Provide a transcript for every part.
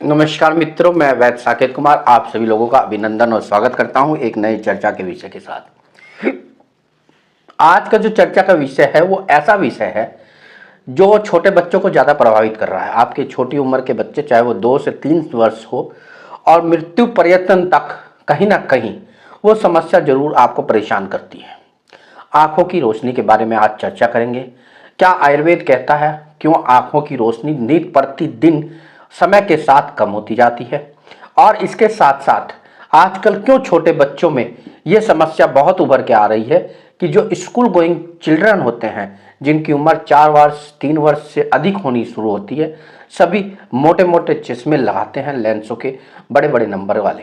नमस्कार मित्रों, मैं वैद्य साकेत कुमार आप सभी लोगों का अभिनंदन और स्वागत करता हूं एक नई चर्चा के विषय के साथ। आज का जो चर्चा का विषय है वो ऐसा विषय है जो छोटे बच्चों को ज़्यादा प्रभावित कर रहा है। आपके छोटी उम्र के बच्चे, चाहे वो 2 से 3 वर्ष हो, और मृत्यु पर्यटन तक कहीं ना कहीं वो समस्या जरूर आपको परेशान करती है। आंखों की रोशनी के बारे में आज चर्चा करेंगे। क्या आयुर्वेद कहता है क्यों आंखों की रोशनी नित्य प्रतिदिन समय के साथ कम होती जाती है, और इसके साथ साथ आजकल क्यों छोटे बच्चों में ये समस्या बहुत उभर के आ रही है कि जो स्कूल गोइंग चिल्ड्रन होते हैं, जिनकी उम्र 4 वर्ष 3 वर्ष से अधिक होनी शुरू होती है, सभी मोटे मोटे चश्मे लगाते हैं, लेंसों के बड़े बड़े नंबर वाले।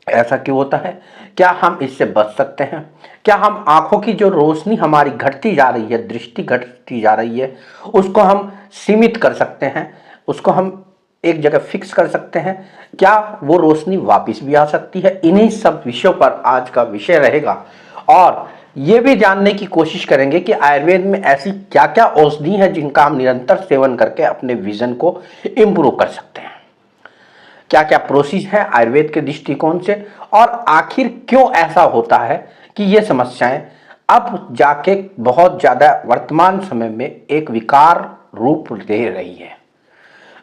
ऐसा क्यों होता है? क्या हम इससे बच सकते हैं? क्या हम आंखों की जो रोशनी हमारी घटती जा रही है, दृष्टि घटती जा रही है, उसको हम सीमित कर सकते हैं? उसको हम एक जगह फिक्स कर सकते हैं? क्या वो रोशनी वापस भी आ सकती है? इन्हीं सब विषयों पर आज का विषय रहेगा, और ये भी जानने की कोशिश करेंगे कि आयुर्वेद में ऐसी क्या क्या औषधि हैं जिनका हम निरंतर सेवन करके अपने विजन को इम्प्रूव कर सकते हैं। क्या क्या प्रोसेस है आयुर्वेद के दृष्टिकोण से, और आखिर क्यों ऐसा होता है कि ये समस्याएं अब जाके बहुत ज़्यादा वर्तमान समय में एक विकार रूप ले रही है।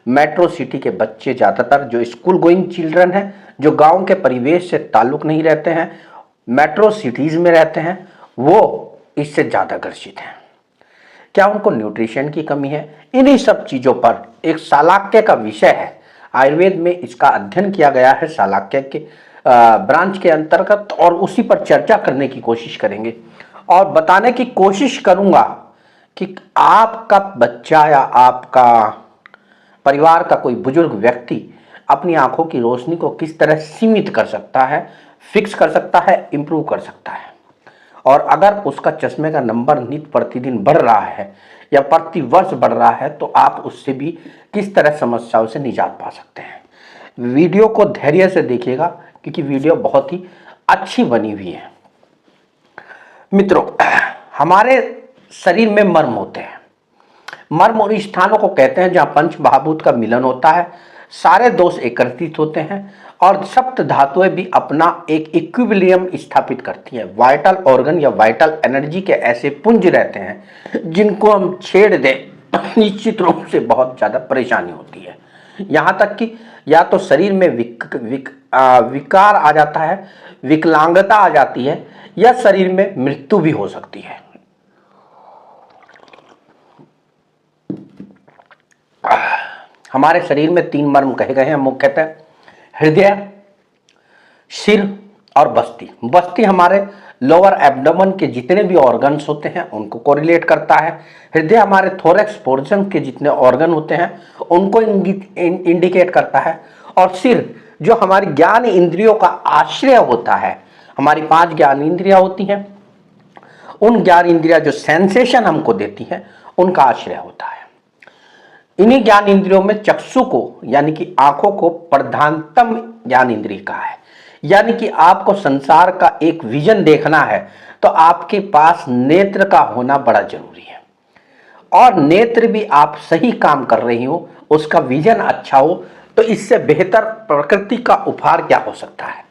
मेट्रो सिटी के बच्चे, ज़्यादातर जो स्कूल गोइंग चिल्ड्रन हैं, जो गांव के परिवेश से ताल्लुक़ नहीं रहते हैं, मेट्रो सिटीज़ में रहते हैं, वो इससे ज़्यादा ग्रसित हैं। क्या उनको न्यूट्रिशन की कमी है? इन्हीं सब चीज़ों पर एक शालाक्य का विषय है। आयुर्वेद में इसका अध्ययन किया गया है शालाक्य के ब्रांच के अंतर्गत, और उसी पर चर्चा करने की कोशिश करेंगे और बताने की कोशिश करूंगा कि आपका बच्चा या आपका परिवार का कोई बुजुर्ग व्यक्ति अपनी आंखों की रोशनी को किस तरह सीमित कर सकता है, फिक्स कर सकता है, इंप्रूव कर सकता है। और अगर उसका चश्मे का नंबर नित्य प्रतिदिन बढ़ रहा है या प्रति वर्ष बढ़ रहा है, तो आप उससे भी किस तरह समस्याओं से निजात पा सकते हैं। वीडियो को धैर्य से देखिएगा क्योंकि वीडियो बहुत ही अच्छी बनी हुई है। मित्रों, हमारे शरीर में मर्म होते हैं। मर्म उन स्थानों को कहते हैं जहां पंच महाभूत का मिलन होता है, सारे दोष एकत्रित होते हैं और सप्त धातुएं भी अपना एक इक्विलिब्रियम स्थापित करती हैं। वाइटल ऑर्गन या वाइटल एनर्जी के ऐसे पुंज रहते हैं जिनको हम छेड़ दें निश्चित रूप से बहुत ज़्यादा परेशानी होती है। यहाँ तक कि या तो शरीर में विकार आ जाता है, विकलांगता आ जाती है, या शरीर में मृत्यु भी हो सकती है। हमारे शरीर में 3 मर्म कहे गए हैं मुख्यतः: हृदय, सिर और बस्ती। बस्ती हमारे लोअर एब्डोमेन के जितने भी ऑर्गन्स होते हैं उनको कोरिलेट करता है। हृदय हमारे थोरैक्स पोर्शन के जितने ऑर्गन होते हैं उनको इंडिकेट करता है। और सिर जो हमारी ज्ञान इंद्रियों का आश्रय होता है, हमारी 5 ज्ञान इंद्रियां होती हैं, उन ज्ञान इंद्रियां जो सेंसेशन हमको देती हैं उनका आश्रय होता है। इन्हीं ज्ञान इंद्रियों में चक्षु को यानी कि आंखों को प्रधानतम ज्ञान इंद्रिय कहा है। यानी कि आपको संसार का एक विजन देखना है तो आपके पास नेत्र का होना बड़ा जरूरी है, और नेत्र भी आप सही काम कर रही हो, उसका विजन अच्छा हो, तो इससे बेहतर प्रकृति का उपहार क्या हो सकता है।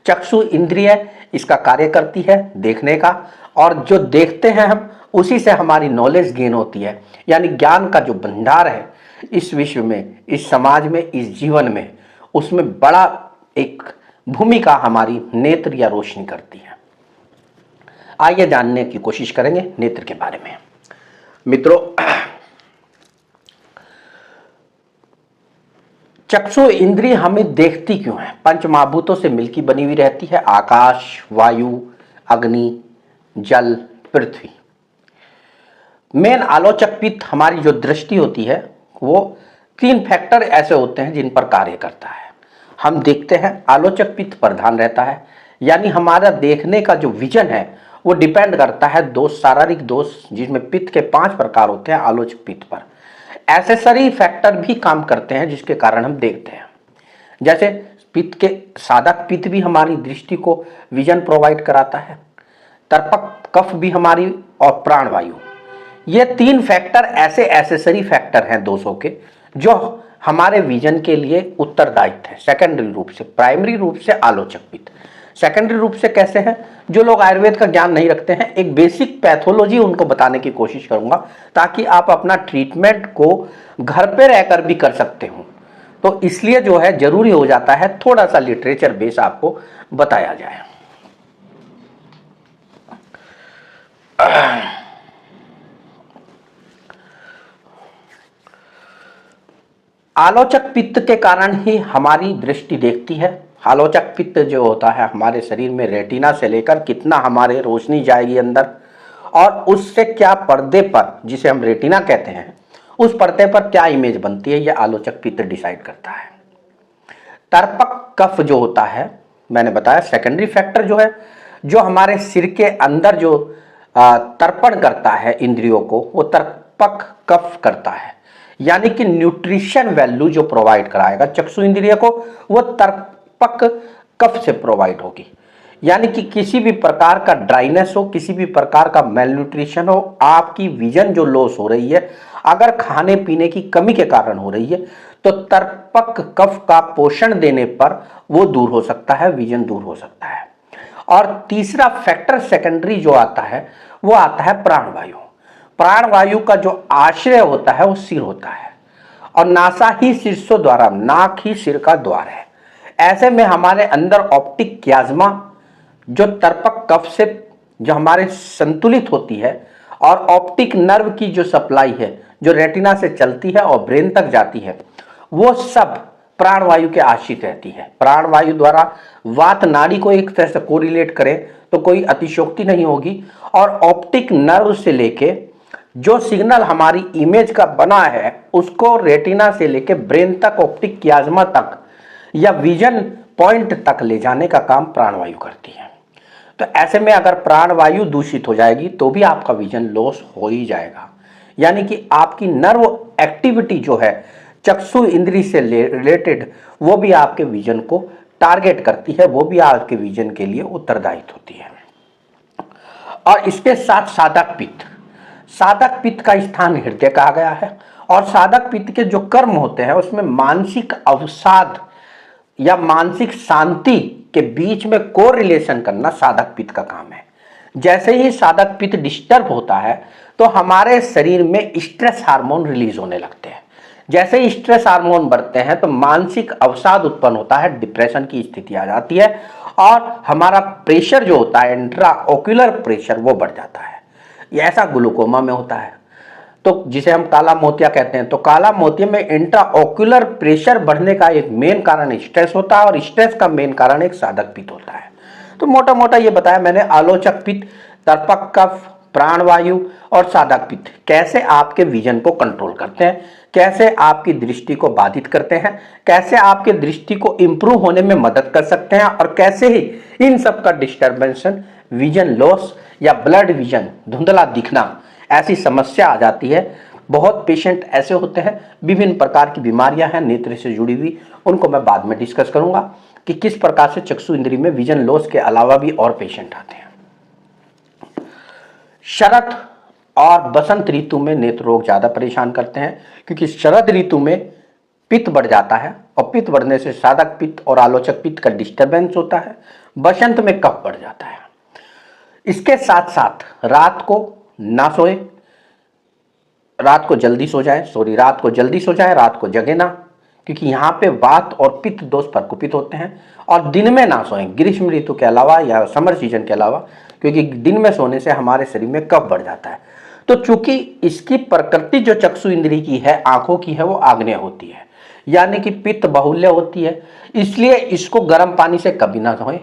चक्षु इंद्रिय इसका कार्य करती है देखने का, और जो देखते हैं हम उसी से हमारी नॉलेज गेन होती है। यानी ज्ञान का जो भंडार है इस विश्व में, इस समाज में, इस जीवन में, उसमें बड़ा एक भूमिका हमारी नेत्र या रोशनी करती है। आइए जानने की कोशिश करेंगे नेत्र के बारे में। मित्रों, चक्षु इंद्रिय हमें देखती क्यों है? पंच महाभूतों से मिलकर बनी हुई रहती है: आकाश, वायु, अग्नि, जल, पृथ्वी। मेन आलोचक पित्त हमारी जो दृष्टि होती है वो 3 फैक्टर ऐसे होते हैं जिन पर कार्य करता है। हम देखते हैं, आलोचक पित्त प्रधान रहता है। यानी हमारा देखने का जो विजन है वो डिपेंड करता है दोष, शारीरिक दोष, जिसमें पित्त के 5 प्रकार होते हैं आलोचक पित्त पर। एक्सेसरी फैक्टर भी काम करते हैं जिसके कारण हम देखते हैं। जैसे पित्त के साधक पित्त भी हमारी दृष्टि को विजन प्रोवाइड कराता है, तर्पक कफ भी हमारी, और प्राणवायु। ये 3 फैक्टर ऐसे एक्सेसरी फैक्टर हैं दोषों के जो हमारे विजन के लिए उत्तरदायित्व है सेकेंडरी रूप से। प्राइमरी रूप से आलोचक पित्त, सेकेंडरी रूप से कैसे हैं? जो लोग आयुर्वेद का ज्ञान नहीं रखते हैं, एक बेसिक पैथोलॉजी उनको बताने की कोशिश करूंगा ताकि आप अपना ट्रीटमेंट को घर पे रहकर भी कर सकते हो। तो इसलिए जो है जरूरी हो जाता है थोड़ा सा लिटरेचर बेस आपको बताया जाए। आलोचक पित्त के कारण ही हमारी दृष्टि देखती है। आलोचक पित्त जो होता है हमारे शरीर में रेटिना से लेकर कितना हमारे रोशनी जाएगी अंदर, और उससे क्या पर्दे पर, जिसे हम रेटिना कहते हैं, उस पर्दे पर क्या इमेज बनती है, यह आलोचक पित्त डिसाइड करता है। तर्पक कफ जो होता है, मैंने बताया सेकेंडरी फैक्टर जो है, जो हमारे सिर के अंदर जो तर्पण करता है इंद्रियों को, वो तर्पक कफ करता है। यानी कि न्यूट्रिशन वैल्यू जो प्रोवाइड कराएगा चक्षु इंद्रिय को, वो तर्पक कफ से प्रोवाइड होगी। यानी कि किसी भी प्रकार का ड्राइनेस हो, किसी भी प्रकार का मेलन्यूट्रिशन हो, आपकी विजन जो लॉस हो रही है, अगर खाने पीने की कमी के कारण हो रही है, तो तर्पक कफ का पोषण देने पर वो दूर हो सकता है, विजन दूर हो सकता है। और तीसरा फैक्टर सेकेंडरी जो आता है, वो आता है प्राणवायु। प्राणवायु का जो आश्रय होता है वो सिर होता है, और नासा ही शीर्षो द्वारा, नाक ही सिर का द्वार है। ऐसे में हमारे अंदर ऑप्टिक क्याज्मा जो तर्पक कफ से जो हमारे संतुलित होती है, और ऑप्टिक नर्व की जो सप्लाई है जो रेटिना से चलती है और ब्रेन तक जाती है, वो सब प्राणवायु के आश्रित रहती है। प्राणवायु द्वारा वात नाड़ी को एक तरह से कोरिलेट करें तो कोई अतिशयोक्ति नहीं होगी। और ऑप्टिक नर्व से लेके जो सिग्नल हमारी इमेज का बना है, उसको रेटिना से लेके ब्रेन तक, ऑप्टिक क्याज्मा तक या विजन पॉइंट तक ले जाने का काम प्राणवायु करती है। तो ऐसे में अगर प्राणवायु दूषित हो जाएगी तो भी आपका विजन लॉस हो ही जाएगा। यानी कि आपकी नर्व एक्टिविटी जो है चक्षु इंद्री से रिलेटेड, वो भी आपके विजन को टारगेट करती है, वो भी आपके विजन के लिए उत्तरदायित्व होती है। और इसके साथ साधक पित्त, साधक पित्त का स्थान हृदय कहा गया है, और साधक पित्त के जो कर्म होते हैं उसमें मानसिक अवसाद या मानसिक शांति के बीच में कोरिलेशन करना साधक पित्त का काम है। जैसे ही साधक पित्त डिस्टर्ब होता है तो हमारे शरीर में स्ट्रेस हार्मोन रिलीज होने लगते हैं। जैसे ही स्ट्रेस हार्मोन बढ़ते हैं तो मानसिक अवसाद उत्पन्न होता है, डिप्रेशन की स्थिति आ जाती है, और हमारा प्रेशर जो होता है, इंट्राओक्यूलर प्रेशर, वो बढ़ जाता है। ये ऐसा ग्लूकोमा में होता है, तो जिसे हम काला मोतिया कहते हैं। तो काला मोतिया में इंट्राओक्यूलर प्रेशर बढ़ने का एक मेन कारण स्ट्रेस होता है, और स्ट्रेस का मेन कारण एक साधक पित्त होता है। तो मोटा मोटा ये बताया मैंने, आलोचक पित्त, तर्पक कफ, प्राणवायु और साधक पित्त कैसे आपके विजन को कंट्रोल करते हैं, कैसे आपकी दृष्टि को बाधित करते हैं, कैसे आपके दृष्टि को इंप्रूव होने में मदद कर सकते हैं, और कैसे ही इन सब का डिस्टर्बेंस, विजन लॉस या ब्लड विजन, धुंधला दिखना, ऐसी समस्या आ जाती है। बहुत पेशेंट ऐसे होते हैं, विभिन्न प्रकार की बीमारियां हैं नेत्र से जुड़ी हुई, उनको मैं बाद में डिस्कस करूंगा कि किस प्रकार से चक्षु इंद्री में विजन लॉस के अलावा भी और पेशेंट आते हैं। शरद और बसंत ऋतु में नेत्र रोग ज्यादा परेशान करते हैं, क्योंकि शरद ऋतु में पित्त बढ़ जाता है, और पित्त बढ़ने से साधक पित्त और आलोचक पित्त का डिस्टर्बेंस होता है। बसंत में कफ बढ़ जाता है। इसके साथ साथ रात को ना सोए, रात को जल्दी सो जाए, रात को जल्दी सो जाए, रात को जगे ना, क्योंकि यहाँ पे वात और पित्त दोष प्रकोपित होते हैं। और दिन में ना सोएं, ग्रीष्म ऋतु के अलावा या समर सीजन के अलावा, क्योंकि दिन में सोने से हमारे शरीर में कफ बढ़ जाता है। तो चूंकि इसकी प्रकृति जो चक्षु इंद्री की है, आंखों की है, वो आग्नेय होती है, यानी कि पित्त बाहुल्य होती है, इसलिए इसको गर्म पानी से कभी ना धोएं।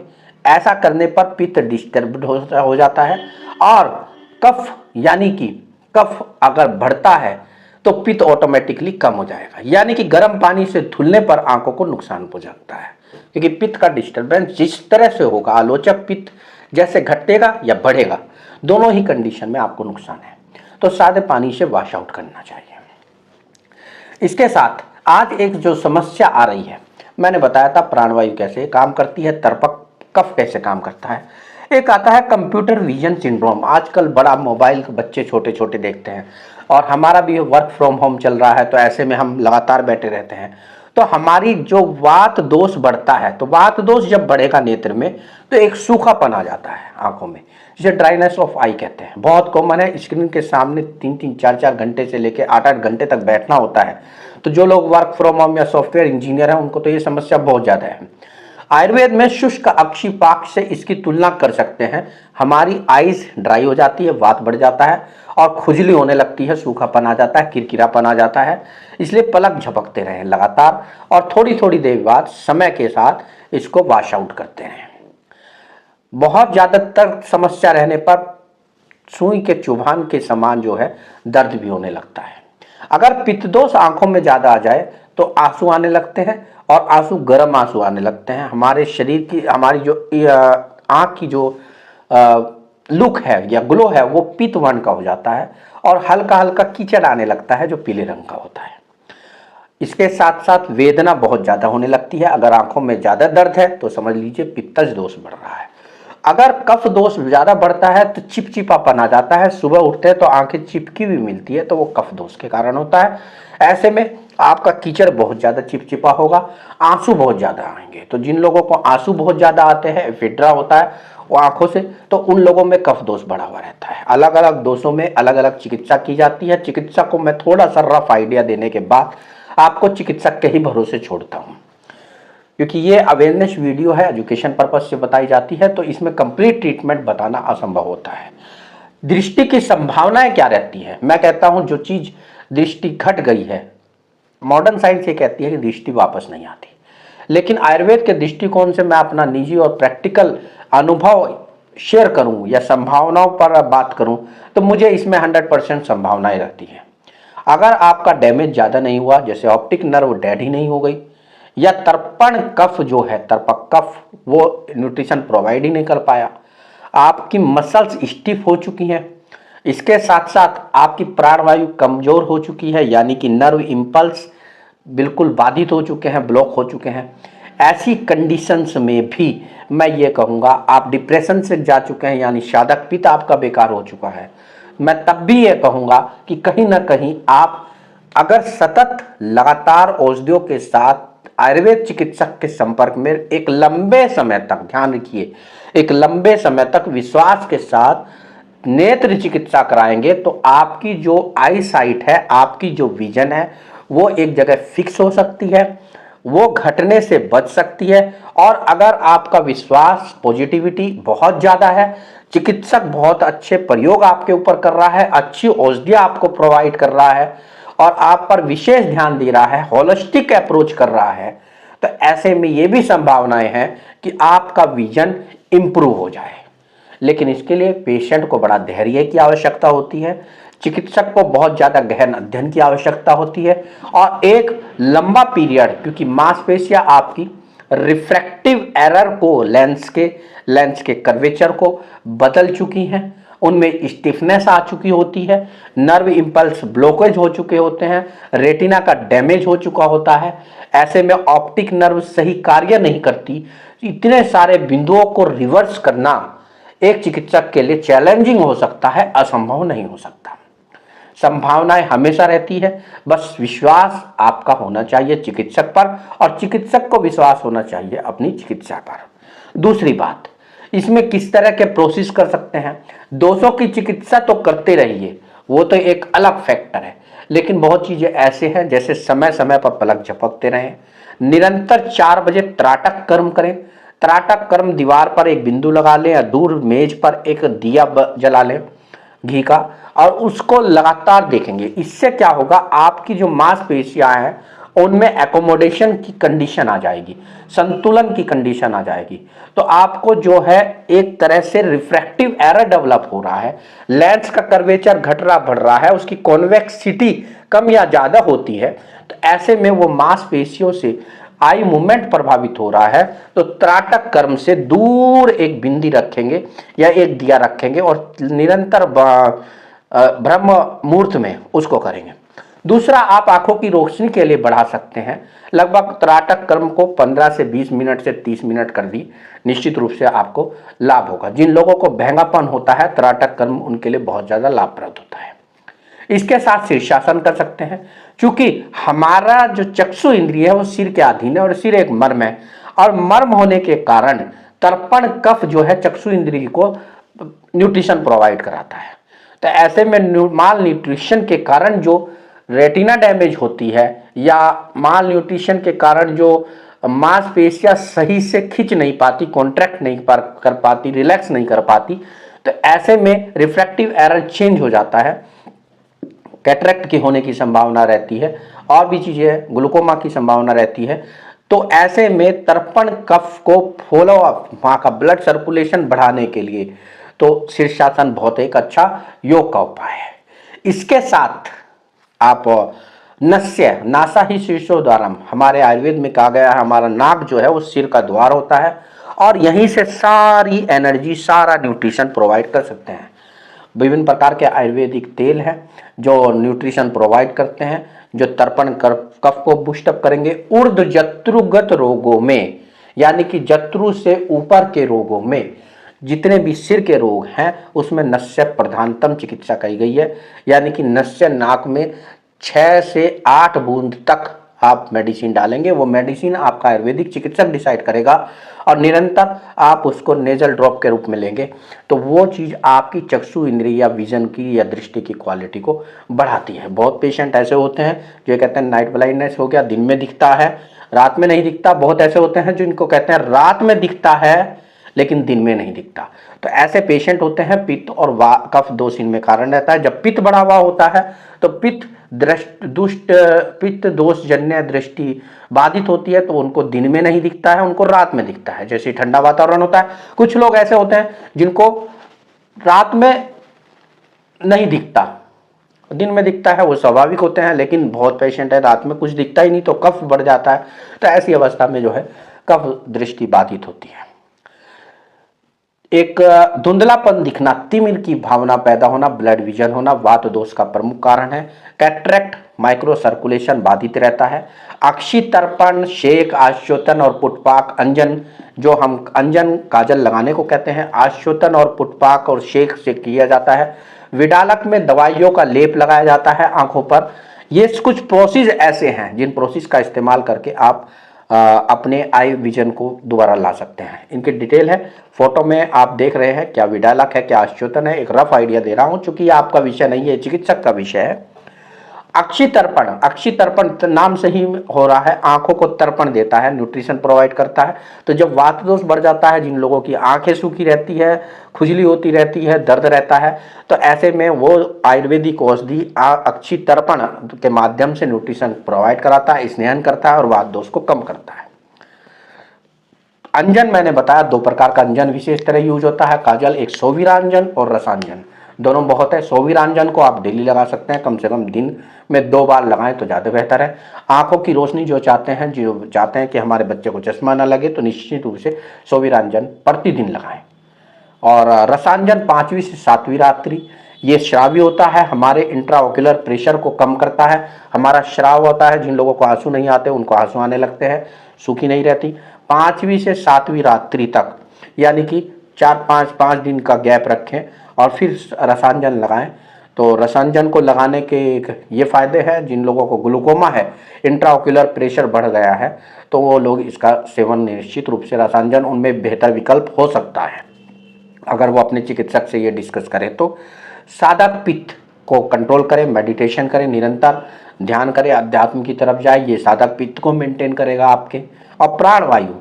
ऐसा करने पर पित्त डिस्टर्ब हो जाता है, और कफ यानी कि कफ अगर बढ़ता है तो पित्त ऑटोमेटिकली कम हो जाएगा। यानी कि गर्म पानी से धुलने पर आंखों को नुकसान पहुंचता है, क्योंकि पित्त का डिस्टर्बेंस जिस तरह से होगा, आलोचक पित्त जैसे घटेगा या बढ़ेगा, दोनों ही कंडीशन में आपको नुकसान है। तो सादे पानी से वॉश आउट करना चाहिए। इसके साथ आज एक जो समस्या आ रही है, मैंने बताया था प्राणवायु कैसे काम करती है, तर्पक कफ कैसे काम करता है। एक आता है कंप्यूटर विजन सिंड्रोम। आजकल बड़ा मोबाइल बच्चे छोटे छोटे देखते हैं, और हमारा भी वर्क फ्रॉम होम चल रहा है, तो ऐसे में हम लगातार बैठे रहते हैं, तो हमारी जो वात दोष बढ़ता है, तो वात दोष जब बढ़ेगा नेत्र में तो एक सूखापन आ जाता है आंखों में, जिसे ड्राइनेस ऑफ आई कहते हैं। बहुत कॉमन है, स्क्रीन के सामने 3-3 4-4 घंटे से लेकर 8-8 घंटे तक बैठना होता है। तो जो लोग वर्क फ्रॉम होम या सॉफ्टवेयर इंजीनियर हैं उनको तो ये समस्या बहुत ज़्यादा है। आयुर्वेद में शुष्क अक्षिपाक से इसकी तुलना कर सकते हैं। हमारी आईज ड्राई हो जाती है, वात बढ़ जाता है और खुजली होने लगती है, सूखापन आ जाता है, किरकिरापन आ जाता है। इसलिए पलक झपकते रहें लगातार और थोड़ी थोड़ी देर बाद समय के साथ इसको वॉश आउट करते रहें। बहुत ज़्यादातर समस्या रहने पर सुई के चुभान के समान जो है दर्द भी होने लगता है। अगर पित्त दोष आंखों में ज़्यादा आ जाए तो आंसू आने लगते हैं और आंसू गर्म आंसू आने लगते हैं। हमारे शरीर की, हमारी जो आंख की जो लुक है या ग्लो है वो पीत वर्ण का हो जाता है और हल्का हल्का कीचड़ आने लगता है जो पीले रंग का होता है। इसके साथ साथ वेदना बहुत ज़्यादा होने लगती है। अगर आंखों में ज़्यादा दर्द है तो समझ लीजिए पित्तज दोष बढ़ रहा है। अगर कफ दोष ज़्यादा बढ़ता है तो चिपचिपापन आ जाता है, सुबह उठते हैं तो आंखें चिपकी हुई मिलती है, तो वो कफ दोष के कारण होता है। ऐसे में आपका कीचड़ बहुत ज़्यादा चिपचिपा होगा, आंसू बहुत ज़्यादा आएंगे। तो जिन लोगों को आंसू बहुत ज़्यादा आते हैं, एफिड्रा होता है वो आंखों से, तो उन लोगों में कफ दोष बढ़ा हुआ रहता है। अलग अलग दोषों में अलग अलग चिकित्सा की जाती है। चिकित्सा को मैं थोड़ा सा रफ आइडिया देने के बाद आपको चिकित्सक के ही भरोसे छोड़ता हूँ, क्योंकि ये अवेयरनेस वीडियो है, एजुकेशन पर्पज से बताई जाती है, तो इसमें कंप्लीट ट्रीटमेंट बताना असंभव होता है। दृष्टि की संभावनाएं क्या रहती हैं? मैं कहता हूं जो चीज दृष्टि घट गई है, मॉडर्न साइंस ये कहती है कि दृष्टि वापस नहीं आती, लेकिन आयुर्वेद के दृष्टिकोण से मैं अपना निजी और प्रैक्टिकल अनुभव शेयर करूं या संभावनाओं पर बात करूं तो मुझे इसमें 100% संभावनाएं रहती हैं। अगर आपका डैमेज ज़्यादा नहीं हुआ, जैसे ऑप्टिक नर्व डेड ही नहीं हो गई, या तर्पण कफ जो है, तर्पक कफ, वो न्यूट्रिशन प्रोवाइड ही नहीं कर पाया, आपकी मसल्स स्टिफ हो चुकी हैं, इसके साथ साथ आपकी प्राणवायु कमजोर हो चुकी है, यानी कि नर्व इंपल्स बिल्कुल बाधित हो चुके हैं, ब्लॉक हो चुके हैं, ऐसी कंडीशंस में भी मैं ये कहूँगा आप डिप्रेशन से जा चुके हैं, यानी साधक पित्त आपका बेकार हो चुका है, मैं तब भी ये कहूँगा कि कहीं ना कहीं आप अगर सतत लगातार औषधियों के साथ आयुर्वेद चिकित्सक के संपर्क में एक लंबे समय तक, ध्यान रखिए, एक लंबे समय तक विश्वास के साथ नेत्र चिकित्सा कराएंगे तो आपकी जो आई साइट है, आपकी जो विजन है, वो एक जगह फिक्स हो सकती है, वो घटने से बच सकती है। और अगर आपका विश्वास, पॉजिटिविटी बहुत ज़्यादा है, चिकित्सक बहुत अच्छे प्रयोग आपके ऊपर कर रहा है, अच्छी औषधियाँ आपको प्रोवाइड कर रहा है और आप पर विशेष ध्यान दे रहा है, होलिस्टिक अप्रोच कर रहा है, तो ऐसे में ये भी संभावनाएं हैं कि आपका विजन इंप्रूव हो जाए। लेकिन इसके लिए पेशेंट को बड़ा धैर्य की आवश्यकता होती है, चिकित्सक को बहुत ज़्यादा गहन अध्ययन की आवश्यकता होती है और एक लंबा पीरियड, क्योंकि मांसपेशियां आपकी रिफ्रैक्टिव एरर को, लेंस के कर्वेचर को बदल चुकी हैं, उनमें स्टिफनेस आ चुकी होती है, नर्व इंपल्स ब्लॉकेज हो चुके होते हैं, रेटिना का डैमेज हो चुका होता है, ऐसे में ऑप्टिक नर्व सही कार्य नहीं करती। इतने सारे बिंदुओं को रिवर्स करना एक चिकित्सक के लिए चैलेंजिंग हो सकता है, असंभव नहीं हो सकता। संभावनाएं हमेशा रहती है, बस विश्वास आपका होना चाहिए चिकित्सक पर और चिकित्सक को विश्वास होना चाहिए अपनी चिकित्सा पर। दूसरी बात, इसमें किस तरह के प्रोसेस कर सकते हैं? दोषों की चिकित्सा तो करते रहिए, वो तो एक अलग फैक्टर है, लेकिन बहुत चीजें ऐसे हैं जैसे समय समय पर पलक झपकते रहें, निरंतर 4 बजे त्राटक कर्म करें। त्राटक कर्म दीवार पर एक बिंदु लगा लें या दूर मेज पर एक दिया जला लें घी का और उसको लगातार देखेंगे। इससे क्या होगा, आपकी जो मांसपेशियां हैं उनमें एकोमोडेशन की कंडीशन आ जाएगी, संतुलन की कंडीशन आ जाएगी। तो आपको जो है एक तरह से रिफ्रैक्टिव एरर डेवलप हो रहा है, लेंस का कर्वेचर घट रहा बढ़ रहा है, उसकी कॉन्वेक्सिटी कम या ज्यादा होती है, तो ऐसे में वो मांसपेशियों से आई मूवमेंट प्रभावित हो रहा है। तो त्राटक कर्म से दूर एक बिंदी रखेंगे या एक दिया रखेंगे और निरंतर ब्रह्म मुहूर्त में उसको करेंगे। दूसरा, आप आंखों की रोशनी के लिए बढ़ा सकते हैं, लगभग त्राटक कर्म को 15 से 20 मिनट से 30 मिनट कर दी, निश्चित रूप से आपको लाभ होगा। जिन लोगों को बहंगापन होता है, त्राटक कर्म उनके लिए बहुत ज़्यादा लाभप्रद होता है। इसके साथ शीर्षासन कर सकते हैं। क्योंकि हमारा जो चक्षु इंद्रिय है वो सिर के अधीन है और सिर एक मर्म है, और मर्म होने के कारण तर्पण कफ जो है चक्षु इंद्रिय को न्यूट्रिशन प्रोवाइड कराता है। तो ऐसे में माल न्यूट्रिशन के कारण जो रेटिना डैमेज होती है या माल न्यूट्रिशन के कारण जो मांसपेशियां सही से खिंच नहीं पाती, कॉन्ट्रैक्ट नहीं कर पाती, रिलैक्स नहीं कर पाती, तो ऐसे में रिफ्रैक्टिव एरर चेंज हो जाता है, कैटरेक्ट की होने की संभावना रहती है, और भी चीजें, ग्लूकोमा की संभावना रहती है। तो ऐसे में तर्पण कफ को फॉलो अप, वहां का ब्लड सर्कुलेशन बढ़ाने के लिए तो शीर्षासन बहुत एक अच्छा योग का उपाय है। इसके साथ आप नस्य नासा ही शीर्षोद्वारम, हमारे आयुर्वेद में कहा गया है हमारा नाक जो है वो सिर का द्वार होता है और यहीं से सारी एनर्जी, सारा न्यूट्रिशन प्रोवाइड कर सकते हैं। विभिन्न प्रकार के आयुर्वेदिक तेल हैं जो न्यूट्रिशन प्रोवाइड करते हैं, जो तर्पण कफ को बूस्टअप करेंगे। ऊर्ध्व जत्रुगत रोगों में, यानी कि जत्रु से ऊपर के रोगों में, जितने भी सिर के रोग हैं उसमें नस्य प्रधानतम चिकित्सा कही गई है। यानी कि नस्य नाक में 6 से 8 बूंद तक आप मेडिसिन डालेंगे, वो मेडिसिन आपका आयुर्वेदिक चिकित्सक डिसाइड करेगा और निरंतर आप उसको नेजल ड्रॉप के रूप में लेंगे, तो वो चीज़ आपकी चक्षु इंद्रिय या विजन की या दृष्टि की क्वालिटी को बढ़ाती है। बहुत पेशेंट ऐसे होते हैं जो कहते हैं नाइट ब्लाइंडनेस हो गया, दिन में दिखता है रात में नहीं दिखता। बहुत ऐसे होते हैं जिनको कहते हैं रात में दिखता है लेकिन दिन में नहीं दिखता। तो ऐसे पेशेंट होते हैं, पित्त और कफ दोष इनमें कारण रहता है। जब पित्त बढ़ा हुआ होता है तो पित्त दोष जन्य दृष्टि बाधित होती है, तो उनको दिन में नहीं दिखता है, उनको रात में दिखता है। जैसे ठंडा वातावरण होता है, कुछ लोग ऐसे होते हैं जिनको रात में नहीं दिखता, दिन में दिखता है, वो स्वाभाविक होते हैं। लेकिन बहुत पेशेंट है रात में कुछ दिखता ही नहीं, तो कफ बढ़ जाता है। तो ऐसी अवस्था में जो है कफ दृष्टि बाधित होती है। एक धुंधलापन दिखना, तिमिर की भावना पैदा होना, ब्लड विजन होना वात दोष का प्रमुख कारण है। कैटरेक्ट, माइक्रो सर्कुलेशन बाधित रहता है। अक्षि तर्पण, शेक, आश्योतन और पुटपाक, अंजन, जो हम अंजन काजल लगाने को कहते हैं, आश्योतन और पुटपाक और शेक से किया जाता है। विडालक में दवाइयों का लेप लगाया जाता है आंखों पर। ये कुछ प्रोसेस ऐसे हैं जिन प्रोसेस का इस्तेमाल करके आप अपने आई विजन को दोबारा ला सकते हैं। इनकी डिटेल है, फोटो में आप देख रहे हैं, क्या विडालक है क्या आश्योतन है, एक रफ आइडिया दे रहा हूं चूंकि आपका विषय नहीं है, चिकित्सक का विषय है। अक्षि तर्पण, अक्षि तर्पण नाम से ही हो रहा है, आंखों को तर्पण देता है, न्यूट्रिशन प्रोवाइड करता है। तो जब वात दोष बढ़ जाता है, जिन लोगों की आंखें सूखी रहती है, खुजली होती रहती है, दर्द रहता है, तो ऐसे में वो आयुर्वेदिक औषधि अक्षि तर्पण के माध्यम से न्यूट्रिशन प्रोवाइड कराता है, स्नेहन करता है और वात दोष को कम करता है। अंजन मैंने बताया 2 प्रकार का अंजन विशेष तरह यूज होता है, काजल, एक सोवीरांजन और रसांजन, दोनों बहुत है। सोवीरांजन को आप डेली लगा सकते हैं, कम से कम दिन में 2 बार लगाएं तो ज़्यादा बेहतर है। आंखों की रोशनी जो चाहते हैं कि हमारे बच्चे को चश्मा ना लगे, तो निश्चित रूप से सोवीरांजन प्रतिदिन लगाएं। और रसांजन 5वीं से 7वीं रात्रि, ये श्रावी होता है, हमारे इंट्राओक्यूलर प्रेशर को कम करता है। हमारा श्राव होता है, जिन लोगों को आंसू नहीं आते उनको आंसू आने लगते हैं, सूखी नहीं रहती। 5वीं से 7वीं रात्रि तक, यानी कि 4-5 दिन का गैप रखें और फिर रसांजन लगाएं। तो रसांजन को लगाने के ये फायदे हैं, जिन लोगों को ग्लूकोमा है, इंट्राओक्यूलर प्रेशर बढ़ गया है, तो वो लोग इसका सेवन निश्चित रूप से, रसांजन उनमें बेहतर विकल्प हो सकता है अगर वो अपने चिकित्सक से ये डिस्कस करें। तो साधक पित्त को कंट्रोल करें, मेडिटेशन करें, निरंतर ध्यान करें, अध्यात्म की तरफ जाए, ये साधक पित्त को मेंटेन करेगा आपके। और प्राणवायु,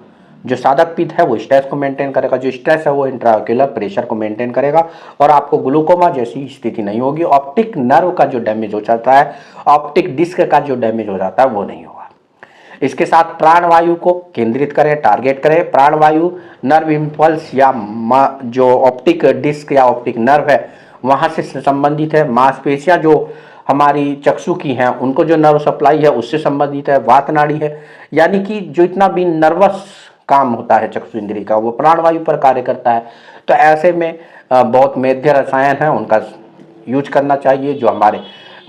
जो साधक पित्त है वो स्ट्रेस को मेंटेन करेगा, जो स्ट्रेस है वो इंट्राओक्यूलर प्रेशर को मेंटेन करेगा और आपको ग्लूकोमा जैसी स्थिति नहीं होगी। ऑप्टिक नर्व का जो डैमेज हो जाता है, ऑप्टिक डिस्क का जो डैमेज हो जाता है, वो नहीं होगा। इसके साथ प्राणवायु को केंद्रित करें, टारगेट करें। प्राणवायु नर्व इम्पल्स या जो ऑप्टिक डिस्क या ऑप्टिक नर्व है वहाँ से संबंधित है। मांसपेशियाँ जो हमारी चक्षु की हैं उनको जो नर्व सप्लाई है उससे संबंधित है। वात नाड़ी है, यानी कि जो इतना भी नर्वस काम होता है चक्षु इंद्रिय का, वो प्राणवायु पर कार्य करता है। तो ऐसे में बहुत मेद्य रसायन है, उनका यूज करना चाहिए जो हमारे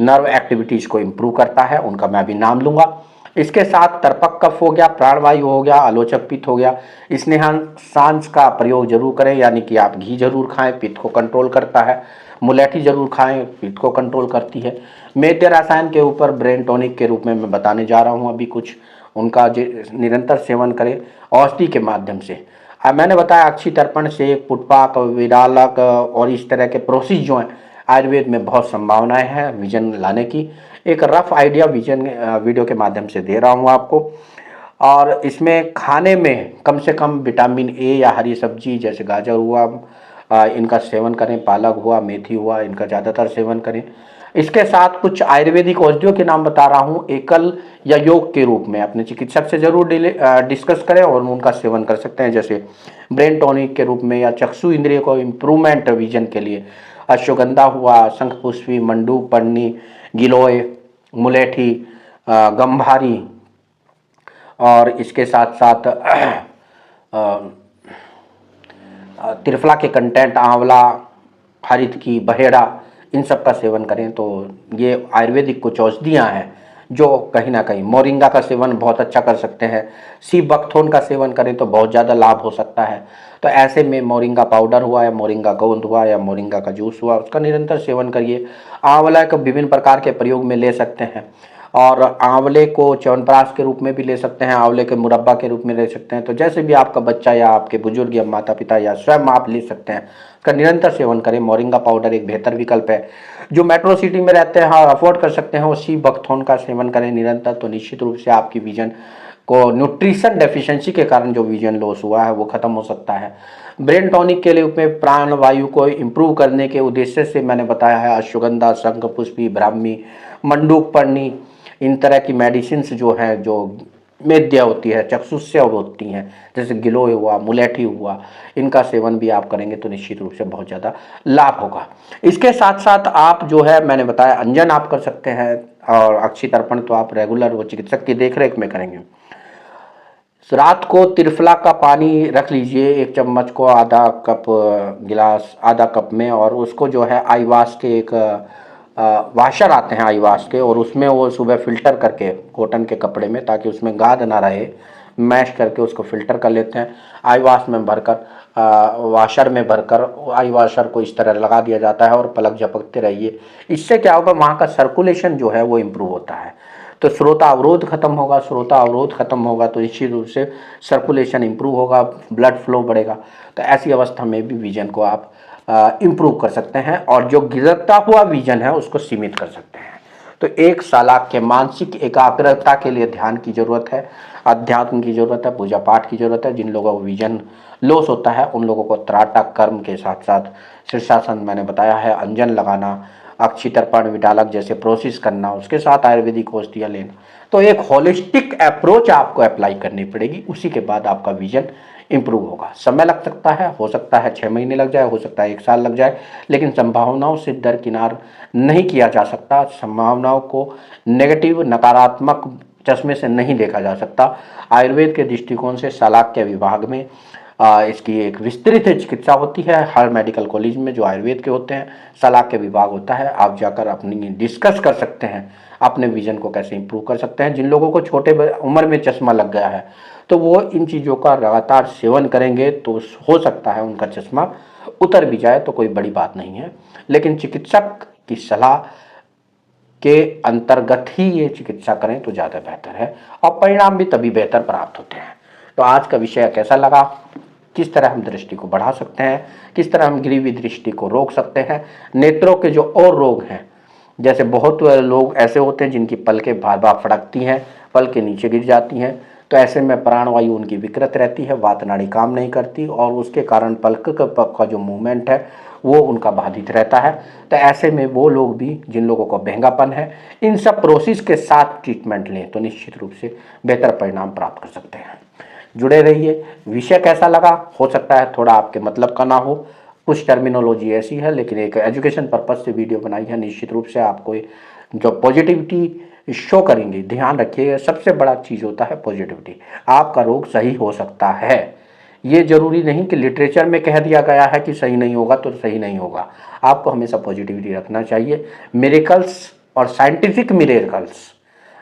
नर्व एक्टिविटीज़ को इम्प्रूव करता है, उनका मैं भी नाम लूँगा। इसके साथ तर्पक कफ हो गया, प्राणवायु हो गया, आलोचक पित्त हो गया। स्नेहान सांस का प्रयोग जरूर करें, यानी कि आप घी जरूर खाएं, पित्त को कंट्रोल करता है। मुलेठी जरूर खाएं, पीठ को कंट्रोल करती है। मेद्य रसायन के ऊपर ब्रेन टॉनिक के रूप में मैं बताने जा रहा हूं अभी कुछ, उनका निरंतर सेवन करें औषधि के माध्यम से। मैंने बताया अक्षी तर्पण से, पुटपाक, विडालक और इस तरह के प्रोसेस जो हैं आयुर्वेद में बहुत संभावनाएं हैं विजन लाने की। एक रफ आइडिया विजन वीडियो के माध्यम से दे रहा हूं आपको। और इसमें खाने में कम से कम विटामिन ए या हरी सब्जी जैसे गाजर हुआ, इनका सेवन करें, पालक हुआ, मेथी हुआ, इनका ज़्यादातर सेवन करें। इसके साथ कुछ आयुर्वेदिक औषधियों के नाम बता रहा हूँ, एकल या योग के रूप में अपने चिकित्सक से जरूर डिस्कस करें और उनका सेवन कर सकते हैं, जैसे ब्रेन टॉनिक के रूप में या चक्षु इंद्रिय को इम्प्रूवमेंट विजन के लिए अश्वगंधा हुआ, शंखपुष्पी, मंडूक, पर्णी, गिलोय, मुलेठी, गंभारी, और इसके साथ साथ त्रिफला के कंटेंट, आंवला, हरित की, बहेड़ा, इन सब का सेवन करें। तो ये आयुर्वेदिक कुछ औषधियाँ हैं जो कहीं ना कहीं, मोरिंगा का सेवन बहुत अच्छा कर सकते हैं, सी बकथोन का सेवन करें तो बहुत ज़्यादा लाभ हो सकता है। तो ऐसे में मोरिंगा पाउडर हुआ या मोरिंगा गोंद हुआ या मोरिंगा का जूस हुआ, उसका निरंतर सेवन करिए। आंवला को विभिन्न प्रकार के प्रयोग में ले सकते हैं, और आंवले को च्यवनप्राश के रूप में भी ले सकते हैं, आंवले के मुरब्बा के रूप में ले सकते हैं। तो जैसे भी आपका बच्चा या आपके बुजुर्ग या माता पिता या स्वयं आप ले सकते हैं, उसका निरंतर सेवन करें। मोरिंगा पाउडर एक बेहतर विकल्प है। जो मेट्रो सिटी में रहते हैं, हाँ अफोर्ड कर सकते हैं, वो सी बकथोन का सेवन करें निरंतर। तो निश्चित रूप से आपकी विजन को न्यूट्रिशन डेफिशिएंसी के कारण जो विजन लॉस हुआ है वो खत्म हो सकता है। ब्रेन टॉनिक के लिए में प्राण वायु को इम्प्रूव करने के उद्देश्य से मैंने बताया है अश्वगंधा, शंखपुष्पी, ब्राह्मी, मंडूक, पर्णी, इन तरह की मेडिसिन जो हैं, जो मेद्य होती है, चक्षुष्य होती हैं, जैसे गिलोय हुआ, मुलेठी हुआ, इनका सेवन भी आप करेंगे तो निश्चित रूप से बहुत ज़्यादा लाभ होगा। इसके साथ साथ आप जो है मैंने बताया अंजन आप कर सकते हैं, और अक्षी तर्पण तो आप रेगुलर वो चिकित्सक की देखरेख में करेंगे। रात को त्रिफला का पानी रख लीजिए, 1 चम्मच को आधा कप गिलास आधा कप में, और उसको जो है आई वाश के एक वाशर आते हैं आई वाश के, और उसमें वो सुबह फिल्टर करके कॉटन के कपड़े में, ताकि उसमें गाद ना रहे, मैश करके उसको फिल्टर कर लेते हैं। आई वाश में भरकर वाशर में भरकर आई वाशर को इस तरह लगा दिया जाता है और पलक झपकते रहिए। इससे क्या होगा, वहाँ का सर्कुलेशन जो है वो इम्प्रूव होता है। तो श्रोता अवरोध खत्म होगा, श्रोता अवरोध खत्म होगा तो निश्चित रूप से सर्कुलेशन इम्प्रूव होगा, ब्लड फ्लो बढ़ेगा। तो ऐसी अवस्था में भी विजन को आप इम्प्रूव कर सकते हैं, और जो गिरता हुआ विजन है उसको सीमित कर सकते हैं। तो एक सालाक के मानसिक एकाग्रता के लिए ध्यान की जरूरत है, अध्यात्म की जरूरत है, पूजा पाठ की जरूरत है। जिन लोगों को विजन लॉस होता है उन लोगों को त्राटक कर्म के साथ साथ शीर्षासन मैंने बताया है, अंजन लगाना, अक्षी तर्पण, विडालक जैसे प्रोसेस करना, उसके साथ आयुर्वेदिक औषधियाँ लेना। तो एक होलिस्टिक अप्रोच आपको अप्लाई करनी पड़ेगी, उसी के बाद आपका विजन इम्प्रूव होगा। समय लग सकता है, हो सकता है 6 महीने लग जाए, हो सकता है 1 साल लग जाए, लेकिन संभावनाओं से दरकिनार नहीं किया जा सकता। संभावनाओं को नेगेटिव, नकारात्मक चश्मे से नहीं देखा जा सकता। आयुर्वेद के दृष्टिकोण से शलाक्य विभाग में इसकी एक विस्तृत चिकित्सा होती है। हर मेडिकल कॉलेज में जो आयुर्वेद के होते हैं शलाक्य विभाग होता है। आप जाकर अपनी डिस्कस कर सकते हैं अपने विजन को कैसे इंप्रूव कर सकते हैं। जिन लोगों को छोटे उम्र में चश्मा लग गया है तो वो इन चीज़ों का लगातार सेवन करेंगे तो हो सकता है उनका चश्मा उतर भी जाए, तो कोई बड़ी बात नहीं है। लेकिन चिकित्सक की सलाह के अंतर्गत ही ये चिकित्सा करें तो ज़्यादा बेहतर है, और परिणाम भी तभी बेहतर प्राप्त होते हैं। तो आज का विषय कैसा लगा, किस तरह हम दृष्टि को बढ़ा सकते हैं, किस तरह हम गिरी दृष्टि को रोक सकते हैं, नेत्रों के जो और रोग हैं, जैसे बहुत लोग ऐसे होते हैं जिनकी पलकें बार बार फड़कती हैं, पलकें नीचे गिर जाती हैं, तो ऐसे में प्राणवायु उनकी विकृत रहती है, वात नाड़ी काम नहीं करती और उसके कारण पलक का जो मूवमेंट है वो उनका बाधित रहता है। तो ऐसे में वो लोग भी जिन लोगों को बहंगापन है, इन सब प्रोसेस के साथ ट्रीटमेंट लें तो निश्चित रूप से बेहतर परिणाम प्राप्त कर सकते हैं। जुड़े रहिए। विषय कैसा लगा, हो सकता है थोड़ा आपके मतलब का ना हो, कुछ टर्मिनोलॉजी ऐसी है, लेकिन एक एजुकेशन पर्पज से वीडियो बनाई है। निश्चित रूप से आपको जो पॉजिटिविटी शो करेंगे, ध्यान रखिएगा, सबसे बड़ा चीज़ होता है पॉजिटिविटी। आपका रोग सही हो सकता है, ये जरूरी नहीं कि लिटरेचर में कह दिया गया है कि सही नहीं होगा तो सही नहीं होगा। आपको हमेशा पॉजिटिविटी रखना चाहिए। मिरेकल्स और साइंटिफिक मिरेकल्स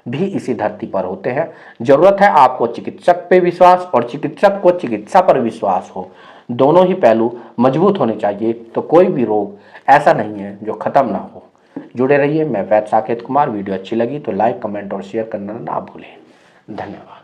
भी इसी धरती पर होते हैं। जरूरत है आपको चिकित्सक पे विश्वास और चिकित्सक को चिकित्सा पर विश्वास हो, दोनों ही पहलू मजबूत होने चाहिए, तो कोई भी रोग ऐसा नहीं है जो ख़त्म ना हो। जुड़े रहिए। मैं वैद्य साकेत कुमार। वीडियो अच्छी लगी तो लाइक, कमेंट और शेयर करना ना भूलें। धन्यवाद।